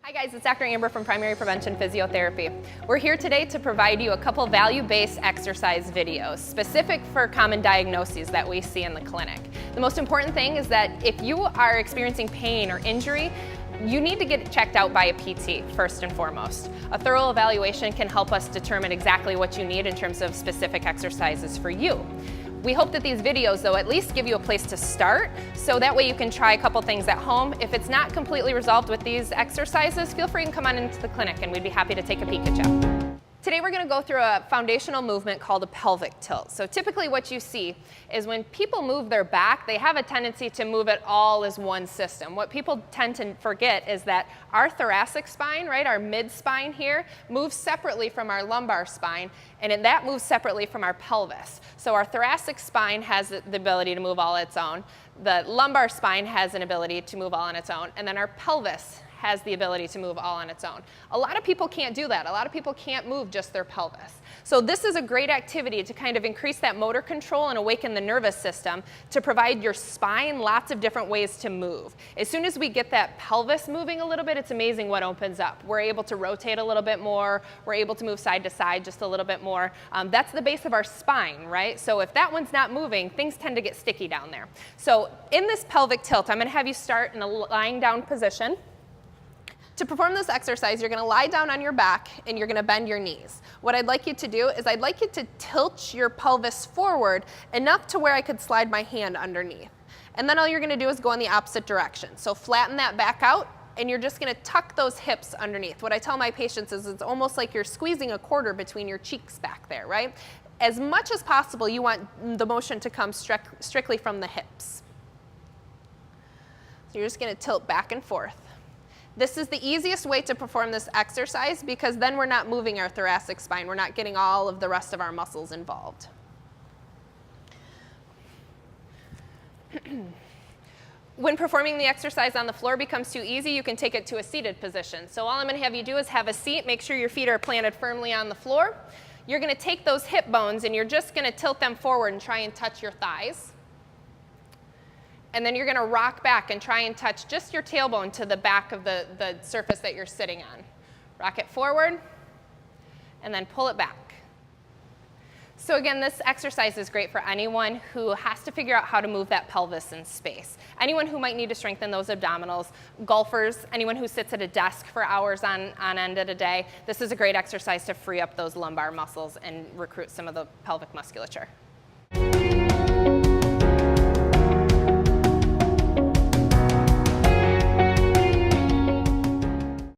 Hi guys, it's Dr. Amber from Primary Prevention Physiotherapy. We're here today to provide you a couple value-based exercise videos specific for common diagnoses that we see in the clinic. The most important thing is that if you are experiencing pain or injury, you need to get checked out by a PT first and foremost. A thorough evaluation can help us determine exactly what you need in terms of specific exercises for you. We hope that these videos, though, at least give you a place to start, so that way you can try a couple things at home. If it's not completely resolved with these exercises, feel free to come on into the clinic and we'd be happy to take a peek at you. Today we're going to go through a foundational movement called a pelvic tilt. So typically what you see is when people move their back, they have a tendency to move it all as one system. What people tend to forget is that our thoracic spine, right, our mid-spine here, moves separately from our lumbar spine, and that moves separately from our pelvis. So our thoracic spine has the ability to move all on its own, the lumbar spine has an ability to move all on its own, and then our pelvis has the ability to move all on its own. A lot of people can't do that. A lot of people can't move just their pelvis. So this is a great activity to kind of increase that motor control and awaken the nervous system to provide your spine lots of different ways to move. As soon as we get that pelvis moving a little bit, it's amazing what opens up. We're able to rotate a little bit more. We're able to move side to side just a little bit more. That's the base of our spine, right? So if that one's not moving, things tend to get sticky down there. So in this pelvic tilt, I'm going to have you start in a lying down position. To perform this exercise, you're going to lie down on your back and you're going to bend your knees. What I'd like you to do is I'd like you to tilt your pelvis forward enough to where I could slide my hand underneath. And then all you're going to do is go in the opposite direction. So flatten that back out and you're just going to tuck those hips underneath. What I tell my patients is it's almost like you're squeezing a quarter between your cheeks back there, right? As much as possible, you want the motion to come strictly from the hips. So you're just going to tilt back and forth. This is the easiest way to perform this exercise because then we're not moving our thoracic spine. We're not getting all of the rest of our muscles involved. When performing the exercise on the floor becomes too easy, you can take it to a seated position. So all I'm going to have you do is have a seat. Make sure your feet are planted firmly on the floor. You're going to take those hip bones and you're just going to tilt them forward and try and touch your thighs. And then you're going to rock back and try and touch just your tailbone to the back of the surface that you're sitting on. Rock it forward, and then pull it back. So again, this exercise is great for anyone who has to figure out how to move that pelvis in space. Anyone who might need to strengthen those abdominals, golfers, anyone who sits at a desk for hours on end of a day, this is a great exercise to free up those lumbar muscles and recruit some of the pelvic musculature.